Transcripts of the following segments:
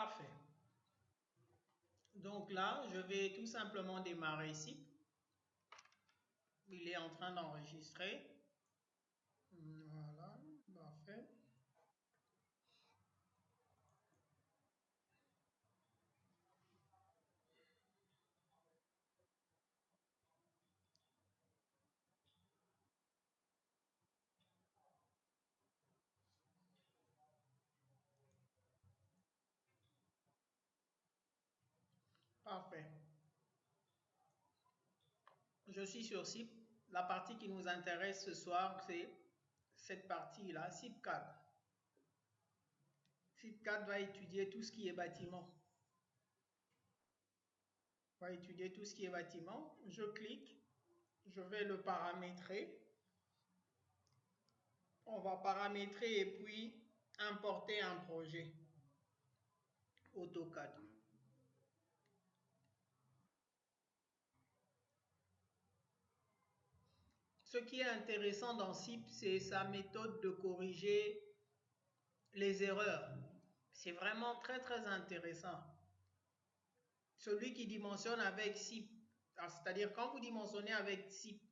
Parfait. Donc là, je vais tout simplement démarrer ici. Il est en train d'enregistrer. Voilà, parfait. Parfait. Je suis sur SIP. La partie qui nous intéresse ce soir, c'est cette partie-là, SIP 4. SIP 4 va étudier tout ce qui est bâtiment. Va étudier tout ce qui est bâtiment. Je clique, je vais le paramétrer. On va paramétrer et puis importer un projet AutoCAD. Ce qui est intéressant dans SIP, c'est sa méthode de corriger les erreurs. C'est vraiment très très intéressant. Celui qui dimensionne avec SIP, c'est-à-dire quand vous dimensionnez avec SIP,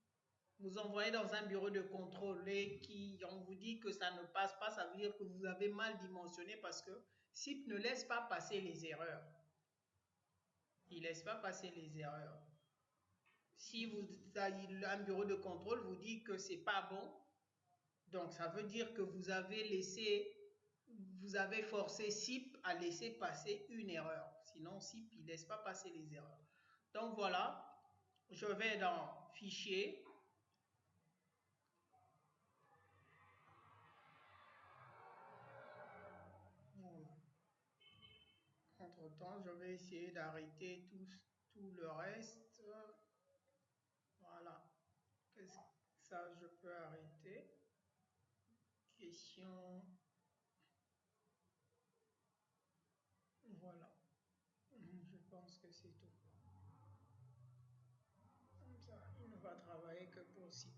vous envoyez dans un bureau de contrôle et on vous dit que ça ne passe pas, ça veut dire que vous avez mal dimensionné parce que SIP ne laisse pas passer les erreurs. Il ne laisse pas passer les erreurs. Si un bureau de contrôle vous dit que c'est pas bon, donc ça veut dire que vous avez forcé SIP à laisser passer une erreur. Sinon, SIP, il ne laisse pas passer les erreurs. Donc voilà, je vais dans Fichier. Voilà. Entre-temps, je vais essayer d'arrêter tout le reste. Voilà. Ça, je peux arrêter. Question. Voilà. Je pense que c'est tout. Comme ça, il ne va travailler que pour SIP.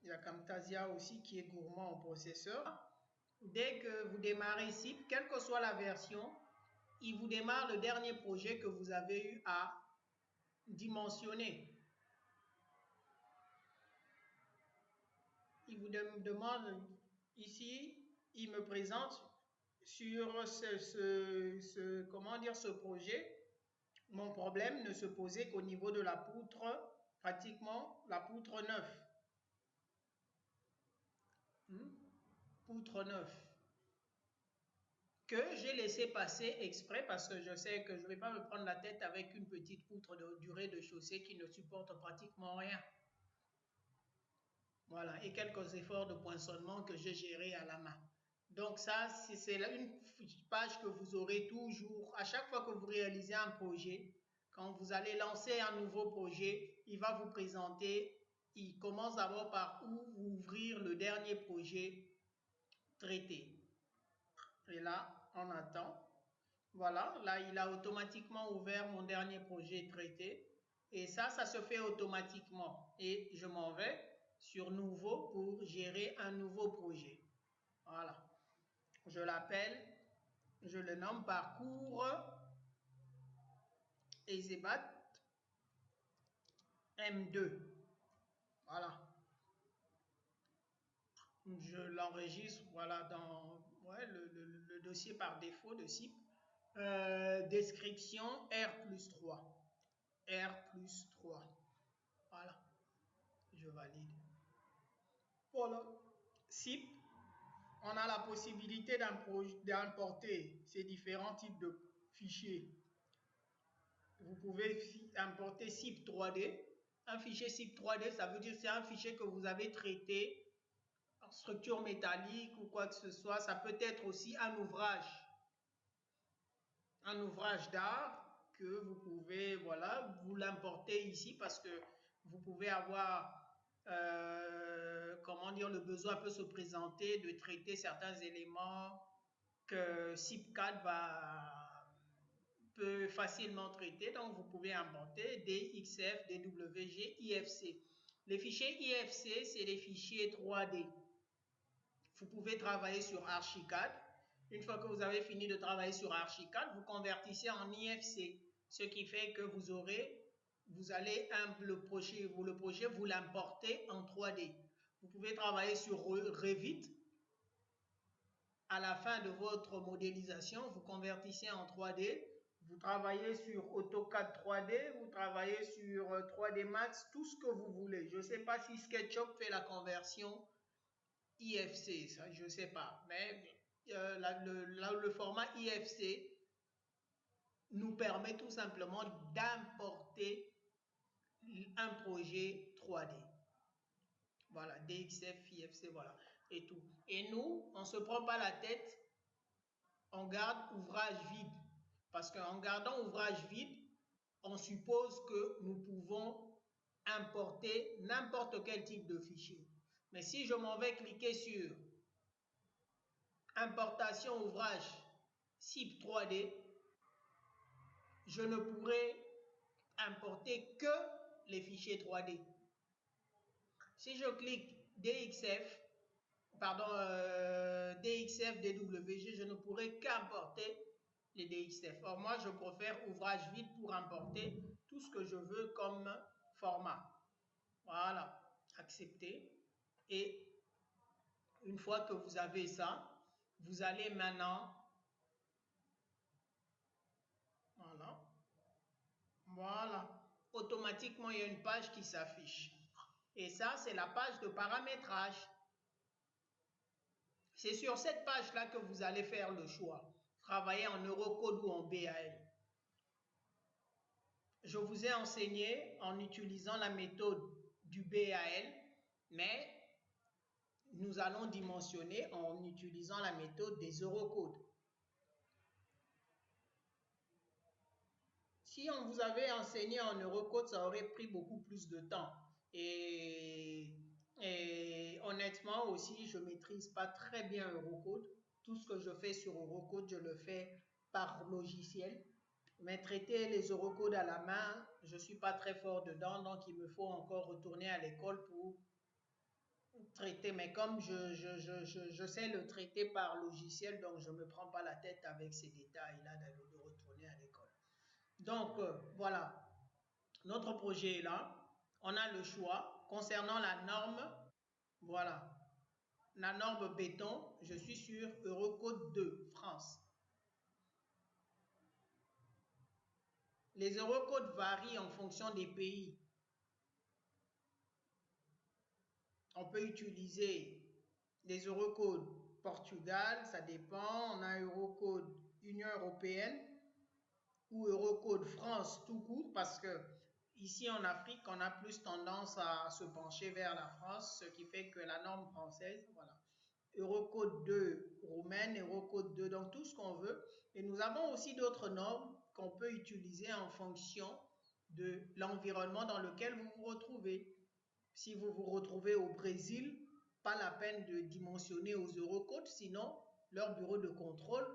Il y a Camtasia aussi qui est gourmand en processeur. Dès que vous démarrez SIP, quelle que soit la version, il vous démarre le dernier projet que vous avez eu à dimensionner. Il vous demande ici, il me présente sur ce projet. Mon problème ne se posait qu'au niveau de la poutre, pratiquement la poutre 9. Poutre 9. Que j'ai laissé passer exprès parce que je sais que je ne vais pas me prendre la tête avec une petite poutre de durée de chaussée qui ne supporte pratiquement rien. Voilà, et quelques efforts de poinçonnement que j'ai gérés à la main. Donc ça, c'est une page que vous aurez toujours. À chaque fois que vous réalisez un projet, quand vous allez lancer un nouveau projet, il va vous présenter, il commence d'abord par ouvrir le dernier projet traité. Et là, on attend. Voilà, là, il a automatiquement ouvert mon dernier projet traité. Et ça se fait automatiquement. Et je m'en vais sur Nouveau pour gérer un nouveau projet. Voilà. Je l'appelle, je le nomme Parcours Ezebat M2. Voilà. Je l'enregistre, voilà, dans le dossier par défaut de SIP. Description R+3. R+3. Voilà. Je valide. Voilà. SIP, on a la possibilité d'importer ces différents types de fichiers. Vous pouvez importer SIP 3D. Un fichier SIP 3D, ça veut dire que c'est un fichier que vous avez traité en structure métallique ou quoi que ce soit. Ça peut être aussi un ouvrage d'art que vous pouvez, voilà, vous l'importer ici parce que vous pouvez avoir comment dire, le besoin peut se présenter de traiter certains éléments que SIP4 peut facilement traiter. Donc, vous pouvez importer DXF, DWG, IFC. Les fichiers IFC, c'est les fichiers 3D. vous pouvez travailler sur Archicad. Une fois que vous avez fini de travailler sur Archicad, vous convertissez en IFC, ce qui fait que vous allez le projet, vous l'importez en 3D. Vous pouvez travailler sur Revit. À la fin de votre modélisation, vous convertissez en 3D. Vous travaillez sur AutoCAD 3D, vous travaillez sur 3D Max, tout ce que vous voulez. Je ne sais pas si SketchUp fait la conversion IFC, ça, je ne sais pas. Mais le format IFC nous permet tout simplement d'importer un projet 3D. Voilà, DXF, IFC, voilà, et tout. Et nous, on ne se prend pas la tête, on garde ouvrage vide. Parce qu'en gardant ouvrage vide, on suppose que nous pouvons importer n'importe quel type de fichier. Mais si je m'en vais cliquer sur importation ouvrage CIP 3D, je ne pourrai importer que les fichiers 3D. Si je clique DXF, DXF, DWG, je ne pourrai qu'importer les DXF. Or, moi, je préfère ouvrage vide pour importer tout ce que je veux comme format. Voilà, accepter. Et une fois que vous avez ça, vous allez maintenant, voilà, automatiquement, il y a une page qui s'affiche. Et ça, c'est la page de paramétrage. C'est sur cette page-là que vous allez faire le choix. Travailler en Eurocode ou en BAL. Je vous ai enseigné en utilisant la méthode du BAL, mais nous allons dimensionner en utilisant la méthode des Eurocodes. Si on vous avait enseigné en Eurocode, ça aurait pris beaucoup plus de temps. Et honnêtement aussi, je ne maîtrise pas très bien Eurocode. Tout ce que je fais sur Eurocode, je le fais par logiciel. Mais traiter les Eurocodes à la main, je ne suis pas très fort dedans, donc il me faut encore retourner à l'école pour traiter. Mais comme je sais le traiter par logiciel, donc je ne me prends pas la tête avec ces détails-là de retourner à l'école. Donc, voilà, notre projet est là. On a le choix concernant la norme. Voilà, la norme béton, je suis sur Eurocode 2, France. Les Eurocodes varient en fonction des pays. On peut utiliser les Eurocodes Portugal, ça dépend. On a Eurocode Union Européenne ou Eurocode France tout court parce que ici en Afrique, on a plus tendance à se pencher vers la France, ce qui fait que la norme française, voilà. Eurocode 2 roumaine, Eurocode 2, donc tout ce qu'on veut. Et nous avons aussi d'autres normes qu'on peut utiliser en fonction de l'environnement dans lequel vous vous retrouvez. Si vous vous retrouvez au Brésil, pas la peine de dimensionner aux Eurocodes, sinon leur bureau de contrôle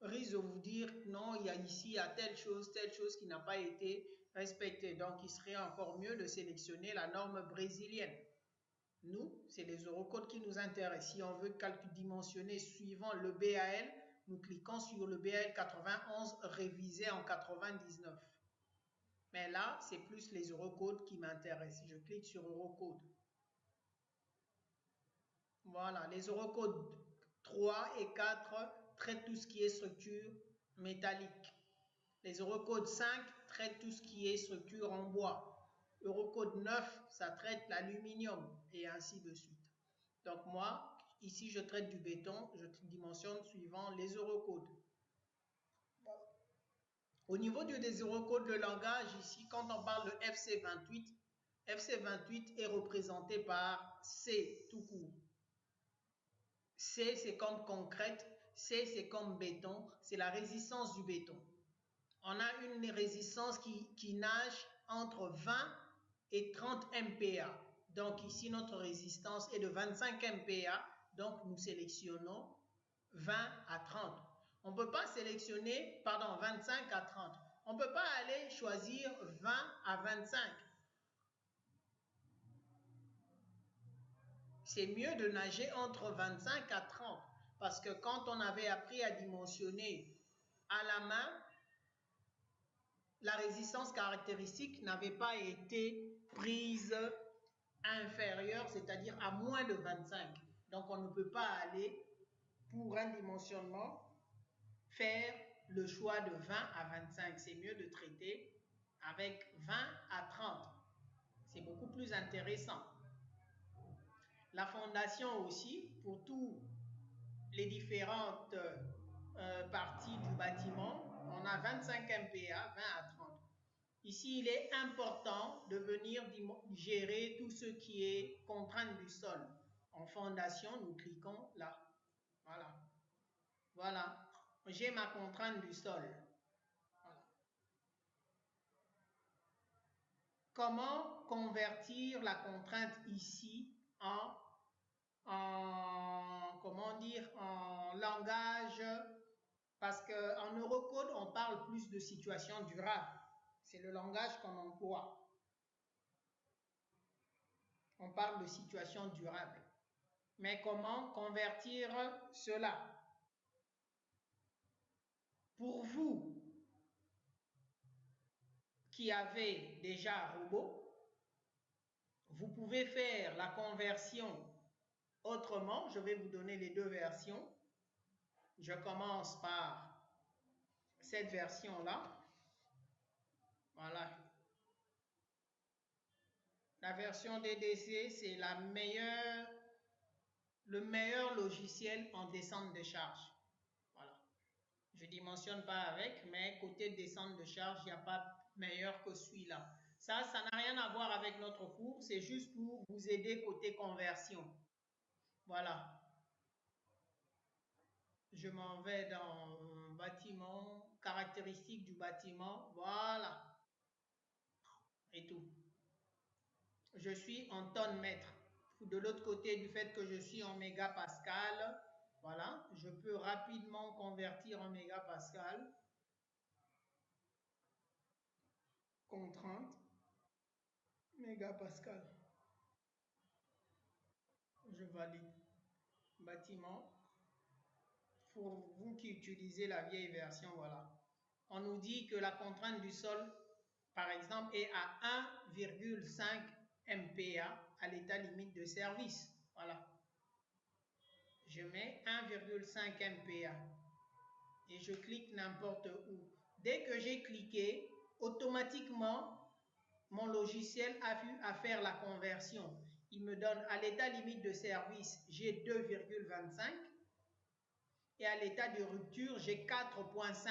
risque de vous dire non, il y a ici telle chose qui n'a pas été respectée. Donc, il serait encore mieux de sélectionner la norme brésilienne. Nous, c'est les Eurocodes qui nous intéressent. Si on veut dimensionner suivant le BAL, nous cliquons sur le BAL 91 révisé en 99. Mais là, c'est plus les Eurocodes qui m'intéressent. Je clique sur Eurocode. Voilà, les Eurocodes 3 et 4 traitent tout ce qui est structure métallique. Les Eurocodes 5 traitent tout ce qui est structure en bois. Eurocode 9, ça traite l'aluminium et ainsi de suite. Donc moi, ici, je traite du béton, je dimensionne suivant les Eurocodes. Au niveau des Eurocodes de langage, ici, quand on parle de FC28, FC28 est représenté par C tout court. C, c'est comme concrète, C, c'est comme béton, c'est la résistance du béton. On a une résistance qui nage entre 20 et 30 MPa. Donc ici, notre résistance est de 25 MPa, donc nous sélectionnons 20 à 30. On ne peut pas sélectionner, 25 à 30. On ne peut pas aller choisir 20 à 25. c'est mieux de nager entre 25 à 30. Parce que quand on avait appris à dimensionner à la main, la résistance caractéristique n'avait pas été prise inférieure, c'est-à-dire à moins de 25. Donc on ne peut pas aller pour un dimensionnement faire le choix de 20 à 25. C'est mieux de traiter avec 20 à 30. C'est beaucoup plus intéressant. La fondation aussi, pour tous les différentes parties du bâtiment, on a 25 MPa, 20 à 30. Ici, il est important de venir gérer tout ce qui est contrainte du sol. En fondation, nous cliquons là. Voilà. Voilà. J'ai ma contrainte du sol. Voilà. Comment convertir la contrainte ici en langage, parce qu'en Eurocode, on parle plus de situation durable. C'est le langage qu'on emploie. On parle de situation durable. Mais comment convertir cela? Pour vous qui avez déjà robot, vous pouvez faire la conversion autrement. Je vais vous donner les deux versions. Je commence par cette version-là. Voilà. La version DDC, c'est le meilleur logiciel en descente de charge. Voilà. Je ne dimensionne pas avec, mais côté descente de charge, il n'y a pas meilleur que celui-là. Ça n'a rien à voir avec notre cours, c'est juste pour vous aider côté conversion. Voilà. Je m'en vais dans bâtiment, caractéristiques du bâtiment, voilà. Et tout. Je suis en tonnes mètres. De l'autre côté, du fait que je suis en mégapascal, voilà, je peux rapidement convertir en mégapascal. Contrainte, mégapascal. Je valide. Bâtiment. Pour vous qui utilisez la vieille version, voilà. On nous dit que la contrainte du sol, par exemple, est à 1,5 MPa à l'état limite de service. Voilà. Je mets 1,5 MPa et je clique n'importe où. Dès que j'ai cliqué, automatiquement, mon logiciel a vu à faire la conversion. Il me donne à l'état limite de service, j'ai 2,25 et à l'état de rupture, j'ai 4,5.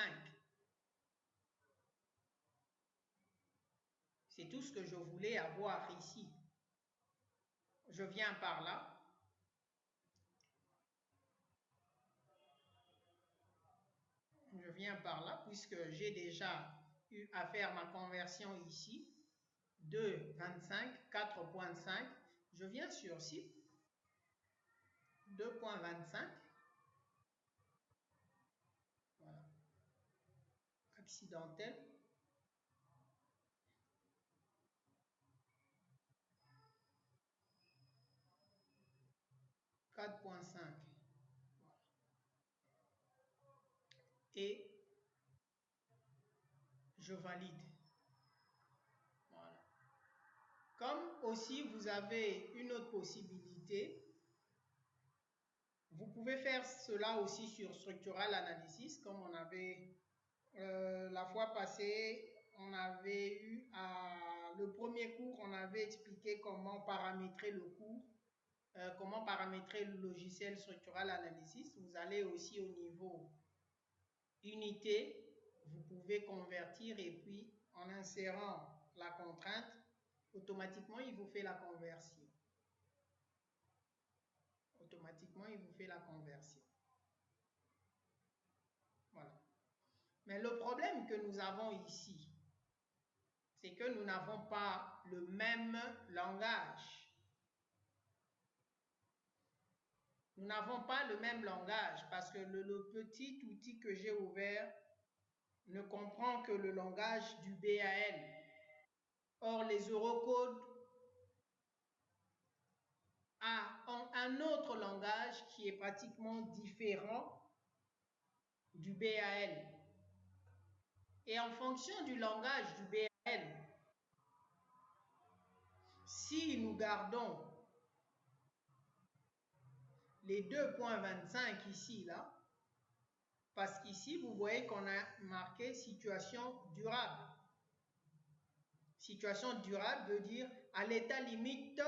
C'est tout ce que je voulais avoir ici. Je viens par là. Je viens par là puisque j'ai déjà eu à faire ma conversion ici. 2,25, 4,5. Je viens sur site. 2,25. Voilà. Accidentel. « 4,5. Et je valide. Voilà. Comme aussi vous avez une autre possibilité, vous pouvez faire cela aussi sur Structural Analysis, comme on avait la fois passée, on avait eu le premier cours, on avait expliqué comment paramétrer le cours, comment paramétrer le logiciel Structural Analysis. Vous allez aussi au niveau unité, vous pouvez convertir et puis en insérant la contrainte, automatiquement il vous fait la conversion. Automatiquement il vous fait la conversion. Voilà. Mais le problème que nous avons ici, c'est que nous n'avons pas le même langage. Nous n'avons pas le même langage parce que le petit outil que j'ai ouvert ne comprend que le langage du BAL. Or, les Eurocodes ont un autre langage qui est pratiquement différent du BAL. Et en fonction du langage du BAL, si nous gardons les 2.25 ici, là, parce qu'ici, vous voyez qu'on a marqué situation durable. Situation durable veut dire à l'état limite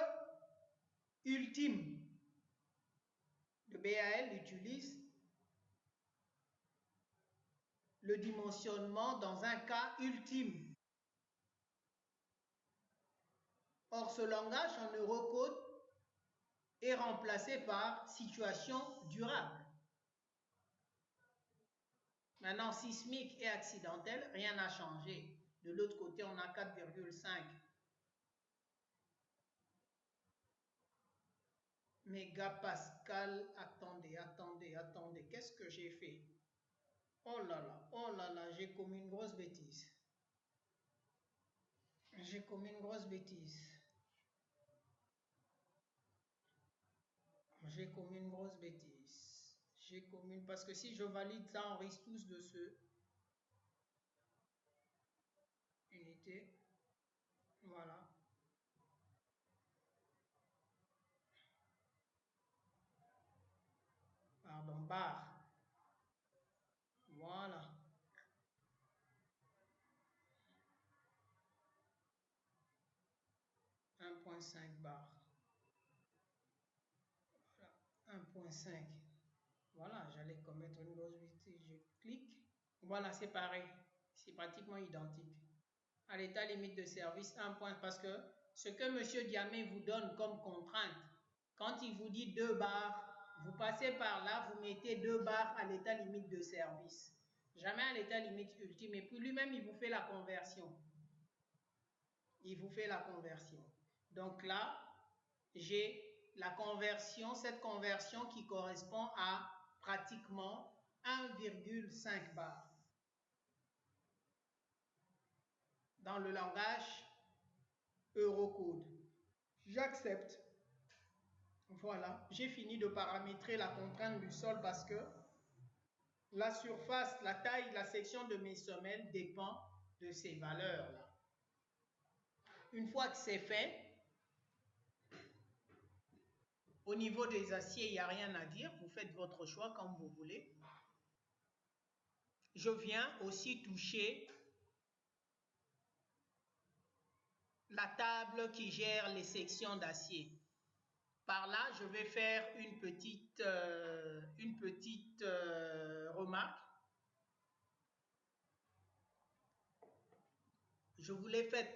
ultime. Le BAL utilise le dimensionnement dans un cas ultime. Or, ce langage en Eurocode est remplacé par situation durable. Maintenant, sismique et accidentel, rien n'a changé. De l'autre côté, on a 4,5 mégapascal. Attendez. Qu'est-ce que j'ai fait? Oh là là, j'ai commis une grosse bêtise. Parce que si je valide ça, on risque tous de se... Unité. Voilà. Pardon, barre. Voilà. « 1.5 bar. Voilà, 1.5. Voilà, j'allais commettre une grosse bêtise. Je clique. Voilà, c'est pareil. C'est pratiquement identique. À l'état limite de service, 1 point. Parce que ce que M. Diamé vous donne comme contrainte, quand il vous dit 2 bars, vous passez par là, vous mettez 2 bars à l'état limite de service. Jamais à l'état limite ultime. Et puis lui-même, il vous fait la conversion. Donc là, j'ai la conversion, cette conversion qui correspond à pratiquement 1,5 bar. Dans le langage Eurocode. J'accepte. Voilà, j'ai fini de paramétrer la contrainte du sol parce que la surface, la taille, la section de mes semelles dépend de ces valeurs-là. Une fois que c'est fait, au niveau des aciers, il n'y a rien à dire. Vous faites votre choix comme vous voulez. Je viens aussi toucher la table qui gère les sections d'acier. Par là, je vais faire une petite remarque. Je vous l'ai faite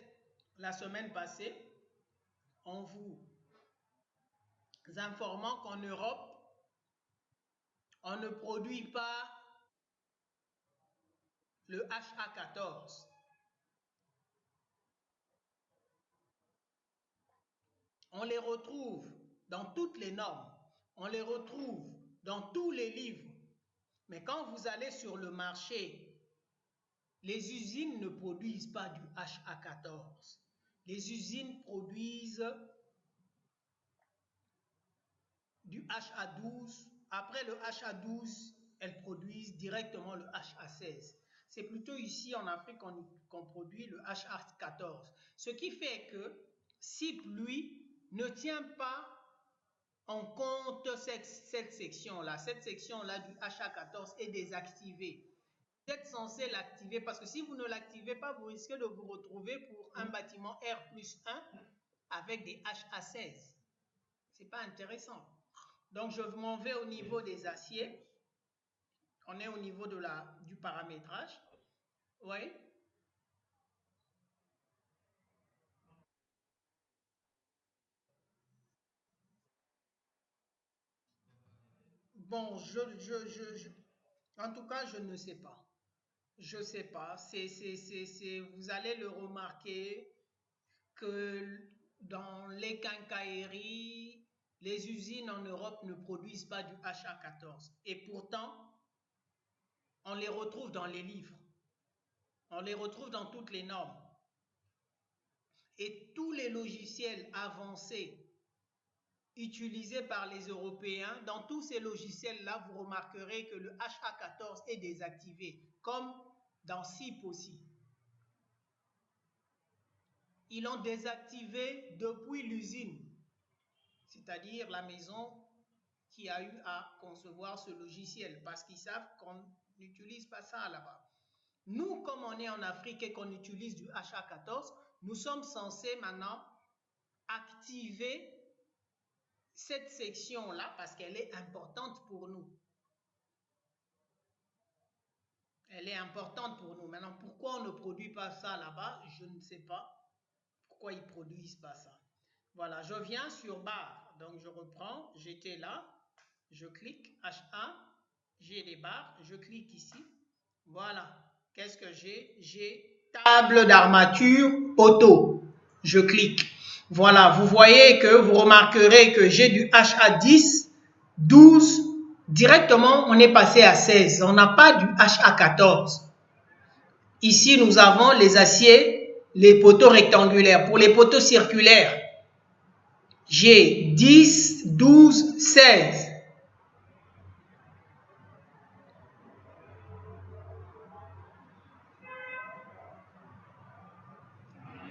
la semaine passée en vous informant qu'en Europe, on ne produit pas le HA14. On les retrouve dans toutes les normes, on les retrouve dans tous les livres. Mais quand vous allez sur le marché, les usines ne produisent pas du HA14. Les usines produisent du HA12. Après le HA12, elles produisent directement le HA16. C'est plutôt ici en Afrique qu'on produit le HA14. Ce qui fait que si lui ne tient pas en compte cette section-là du HA14 est désactivée. Vous êtes censé l'activer parce que si vous ne l'activez pas, vous risquez de vous retrouver pour un bâtiment R+1 avec des HA16. C'est pas intéressant. Donc, je m'en vais au niveau des aciers. On est au niveau du paramétrage. Oui. Bon, en tout cas, je ne sais pas. Je ne sais pas. Vous allez le remarquer que dans les quincailleries, les usines en Europe ne produisent pas du HA14. Et pourtant, on les retrouve dans les livres. On les retrouve dans toutes les normes. Et tous les logiciels avancés utilisé par les Européens, dans tous ces logiciels-là, vous remarquerez que le HA14 est désactivé, comme dans SIP aussi. Ils l'ont désactivé depuis l'usine, c'est-à-dire la maison qui a eu à concevoir ce logiciel, parce qu'ils savent qu'on n'utilise pas ça là-bas. Nous, comme on est en Afrique et qu'on utilise du HA14, nous sommes censés maintenant activer cette section-là parce qu'elle est importante pour nous. Elle est importante pour nous. Maintenant, pourquoi on ne produit pas ça là-bas? Je ne sais pas. Pourquoi ils ne produisent pas ça? Voilà, je viens sur barre. Donc, je reprends. J'étais là. Je clique HA. J'ai les barres. Je clique ici. Voilà. Qu'est-ce que j'ai? J'ai table d'armature auto. Je clique. Voilà, vous voyez que vous remarquerez que j'ai du HA10, 12, directement on est passé à 16. On n'a pas du HA14. Ici, nous avons les aciers, les poteaux rectangulaires. Pour les poteaux circulaires, j'ai 10, 12, 16.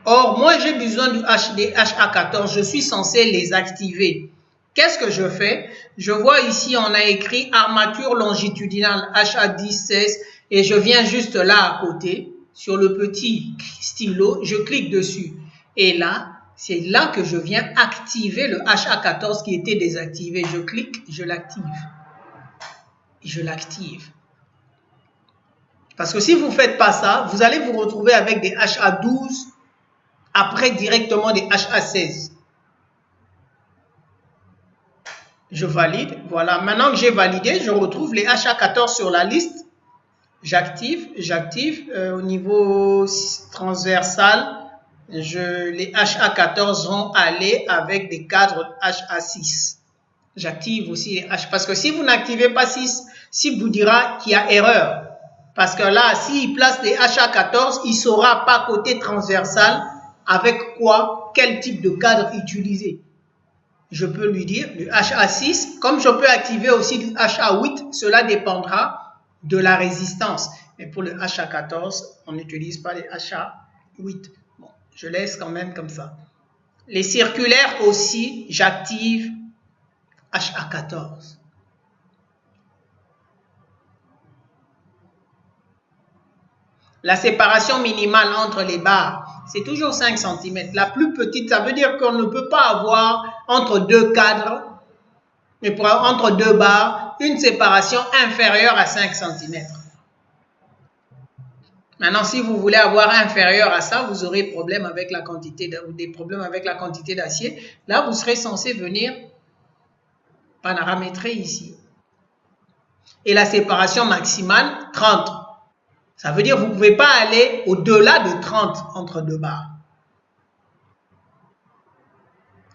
Or, moi, j'ai besoin du HA14. Je suis censé les activer. Qu'est-ce que je fais? Je vois ici, on a écrit armature longitudinale HA10, 16 et je viens juste là à côté, sur le petit stylo, je clique dessus. Et là, c'est là que je viens activer le HA14 qui était désactivé. Je clique, je l'active. Je l'active. Parce que si vous ne faites pas ça, vous allez vous retrouver avec des HA12, après directement des HA16. Je valide. Voilà. Maintenant que j'ai validé, je retrouve les HA14 sur la liste. J'active. Au niveau transversal, les HA14 vont aller avec des cadres HA6. J'active aussi les H. Parce que si vous n'activez pas 6, SIP vous dira qu'il y a erreur. Parce que là, s'il place des HA14, il ne saura pas côté transversal avec quoi, quel type de cadre utiliser. Je peux lui dire du HA6, comme je peux activer aussi du HA8, cela dépendra de la résistance. Mais pour le HA14, on n'utilise pas les HA8. Bon, je laisse quand même comme ça. Les circulaires aussi, j'active HA14. La séparation minimale entre les barres, c'est toujours 5 cm. La plus petite, ça veut dire qu'on ne peut pas avoir entre deux cadres, mais entre deux barres, une séparation inférieure à 5 cm. Maintenant, si vous voulez avoir inférieur à ça, vous aurez des problèmes avec la quantité d'acier. Là, vous serez censé venir paramétrer ici. Et la séparation maximale, 30. Ça veut dire que vous ne pouvez pas aller au-delà de 30 entre deux barres.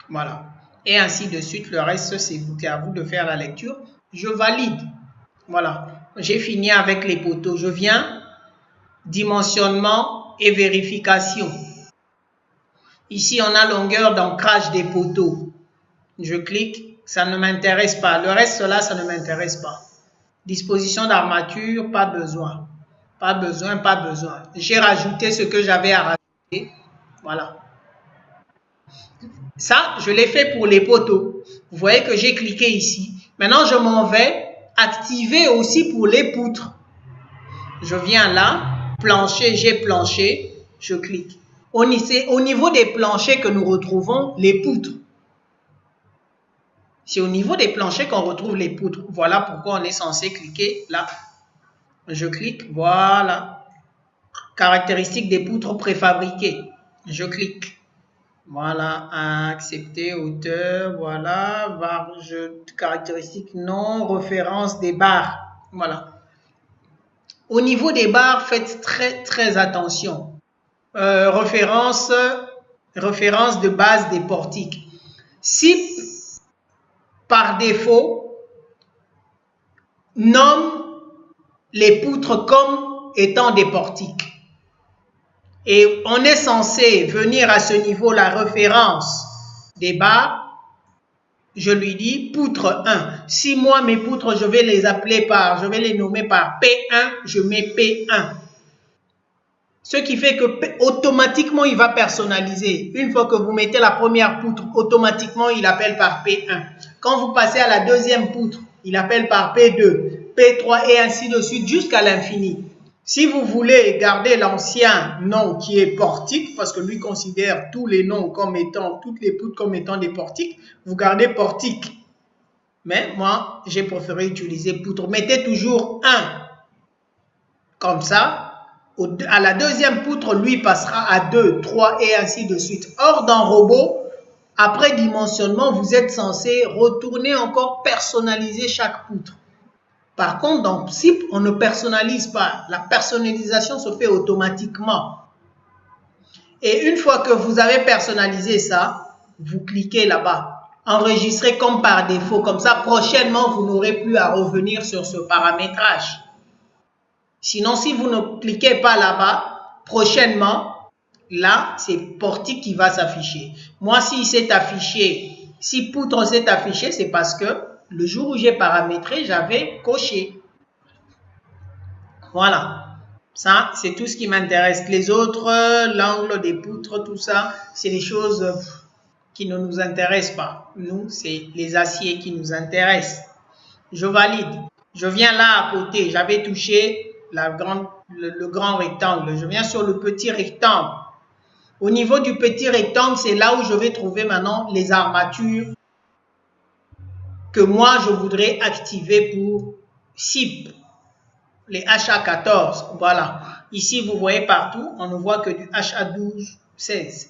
Voilà. Et ainsi de suite. Le reste, c'est à vous de faire la lecture. Je valide. Voilà. J'ai fini avec les poteaux. Je viens. Dimensionnement et vérification. Ici, on a longueur d'ancrage des poteaux. Je clique. Ça ne m'intéresse pas. Le reste, là, ça ne m'intéresse pas. Disposition d'armature, pas besoin. Pas besoin. J'ai rajouté ce que j'avais à rajouter. Voilà. Ça, je l'ai fait pour les poteaux. Vous voyez que j'ai cliqué ici. Maintenant, je m'en vais activer aussi pour les poutres. Je viens là, plancher, j'ai plancher, je clique. C'est au niveau des planchers que nous retrouvons les poutres. C'est au niveau des planchers qu'on retrouve les poutres. Voilà pourquoi on est censé cliquer là. Je clique, voilà. Caractéristiques des poutres préfabriquées. Je clique. Voilà, accepter, hauteur, voilà. Caractéristiques non, référence des barres. Voilà. Au niveau des barres, faites très attention. Référence de base des portiques. SIP, par défaut, nomme les poutres comme étant des portiques. Et on est censé venir à ce niveau la référence des barres je lui dis poutre 1. Si moi, mes poutres, je vais les nommer par P1, je mets P1. Ce qui fait que automatiquement, il va personnaliser. Une fois que vous mettez la première poutre, automatiquement, il appelle par P1. Quand vous passez à la deuxième poutre, il appelle par P2, P3 et ainsi de suite jusqu'à l'infini. Si vous voulez garder l'ancien nom qui est portique, parce que lui considère tous les noms comme étant, toutes les poutres comme étant des portiques, vous gardez portique. Mais moi, j'ai préféré utiliser poutre. Mettez toujours 1. Comme ça, à la deuxième poutre, lui passera à 2, 3 et ainsi de suite. Or, dans robot, après dimensionnement, vous êtes censé retourner encore personnaliser chaque poutre. Par contre, dans SIP, on ne personnalise pas. La personnalisation se fait automatiquement. Et une fois que vous avez personnalisé ça, vous cliquez là-bas. Enregistrer comme par défaut. Comme ça, prochainement, vous n'aurez plus à revenir sur ce paramétrage. Sinon, si vous ne cliquez pas là-bas, prochainement, là, c'est portique qui va s'afficher. Moi, si c'est affiché, si poutre s'est affiché, c'est parce que le jour où j'ai paramétré, j'avais coché. Voilà. Ça, c'est tout ce qui m'intéresse. Les autres, l'angle des poutres, tout ça, c'est des choses qui ne nous intéressent pas. Nous, c'est les aciers qui nous intéressent. Je valide. Je viens là à côté. J'avais touché le grand rectangle. Je viens sur le petit rectangle. Au niveau du petit rectangle, c'est là où je vais trouver maintenant les armatures que moi, je voudrais activer pour SIP. Les HA14, voilà. Ici, vous voyez partout, on ne voit que du HA12, 16.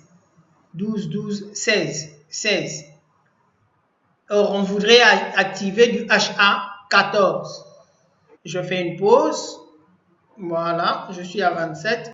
12, 12, 16, 16. Or, on voudrait activer du HA14. Je fais une pause. Voilà, je suis à 27.